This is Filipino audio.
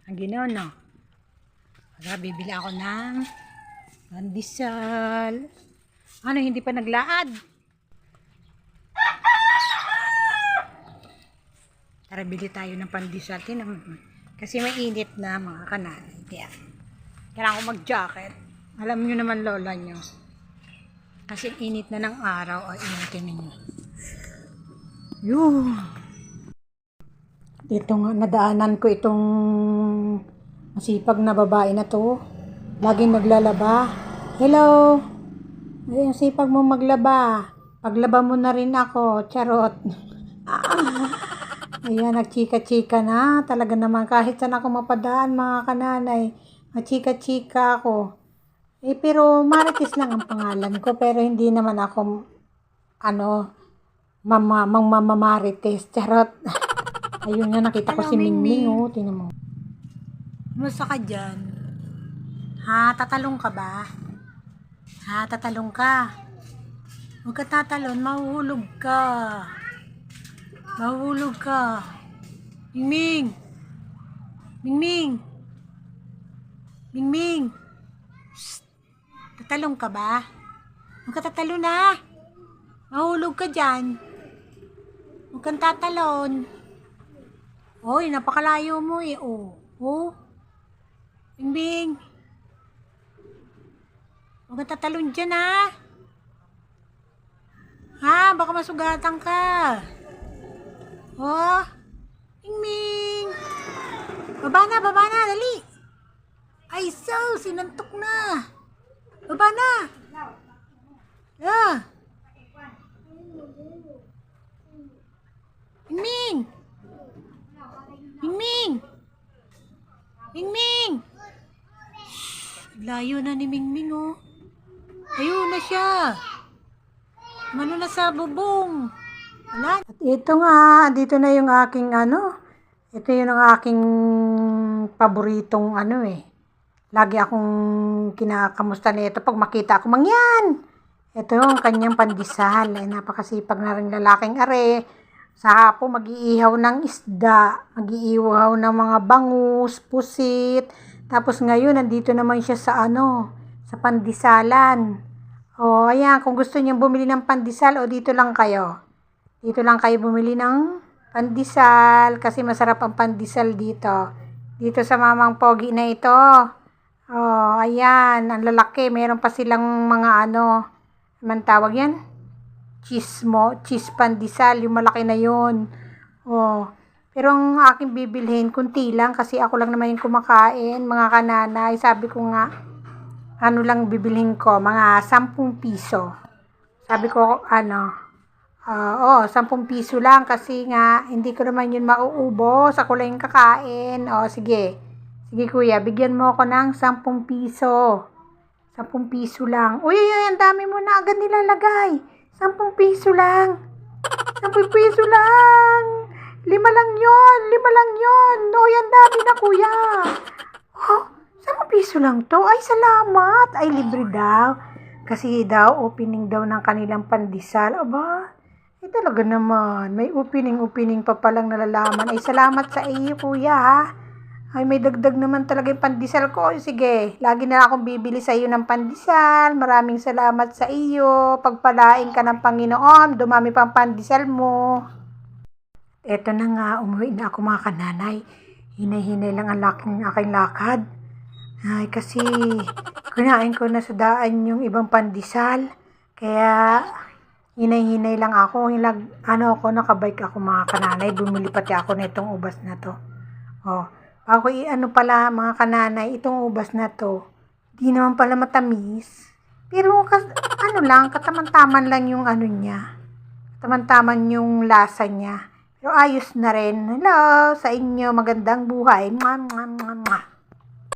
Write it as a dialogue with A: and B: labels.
A: Ang ginawa, no? Kaya bibili ako ng pandesal. Ano, hindi pa naglaad? Tara, bili tayo ng pandesal. Kasi may init na, mga kananay. Kaya, kailangan ko mag-jacket. Alam nyo naman, lola nyo. Kasi init na ng araw. Ay, initin ninyo. Yun. Dito nga, nadaanan ko itong masipag na babae na to. Laging naglalaba. Hello! Ay, ang sipag mo maglaba. Paglaba mo na rin ako. Charot. Ayan, nagchika-chika na. Talaga naman, kahit saan ako mapadaan, mga kananay. Nagchika-chika ako. Pero Marites lang ang pangalan ko. Pero hindi naman ako, mamamarites. Charot. Ayun nga, nakita ko si Mingming, oh. Tingnan mo. Kumusta ka dyan? Ha? Tatalong ka ba? Ha? Tatalong ka? Huwag ka tatalon, mahuhulog ka. Mahuhulog ka. Mingming! Mingming! Mingming! Shhh! Tatalong ka ba? Huwag ka tatalon, ha? Mahuhulog ka dyan. Huwag kang tatalon. Oy, napakalayo mo eh. Oh. Oh. Bingbing. Huwag kang tatalon dyan, ha? Ha? Baka masugatan ka. Oh. Bingbing. Baba na, dali. Ay, so, sinantok na. Baba na. Yeah. Bingbing. Mingming! Mingming! Layo na ni Mingming, oh. Ayun na siya. Mano na sa bubong. Wala. At ito nga, dito na yung aking ito yung ang aking paboritong Lagi akong kinakamusta nito pag makita ako, mangyan! Ito yung kanyang pandesal. Napakasipag na rin lalaking are. Sa hapon, mag-iihaw ng isda, mag-iihaw ng mga bangus, pusit. Tapos ngayon, nandito naman siya sa sa pandesalan. O, ayan, kung gusto niyo bumili ng pandesal, dito lang kayo. Dito lang kayo bumili ng pandesal, kasi masarap ang pandesal dito. Dito sa Mamang Pogi na ito. O, ayan, ang lalaki. Meron pa silang mga man tawag yan? Cheese pandesal, yung malaki na yun. Oh. Pero ang aking bibilhin, kunti lang kasi ako lang naman yung kumakain, mga kananay. Sabi ko nga, lang bibilhin ko, mga 10 piso. Sabi ko, 10 piso lang kasi nga, hindi ko naman yun mauubos. Ako lang yung kakain. Sige. Sige kuya, bigyan mo ako ng 10 piso. 10 piso lang. Uy, ang dami mo na agad nilalagay. 10 piso lang. 10 piso lang. 5 lang yon. Uy, ang dami na kuya. 10 piso lang to. Ay, salamat. Ay, libre daw. Kasi daw, opening daw ng kanilang pandesal. Aba, talaga naman. May opening pa palang nalalaman. Ay, salamat sa iyo kuya, ha. Ay, may dagdag naman talaga yung pandesal ko. Sige, lagi na akong bibili sa iyo ng pandesal. Maraming salamat sa iyo. Pagpalain ka ng Panginoon. Dumami pang pandesal mo. Eto na nga, umuwi na ako mga kananay. Hinay-hinay lang ang aking lakad. Ay, kasi kunain ko na sa daan yung ibang pandesal. Kaya, hinay-hinay lang ako. Nakabike ako mga kananay. Bumili pati ako na itong ubas na to. Ako pala mga kananay, itong ubas na to, di naman pala matamis. Pero kataman-taman lang yung niya. Kataman-taman yung lasa niya. Pero ayos na rin. Hello sa inyo, magandang buhay. Mwah, mwah, mwah.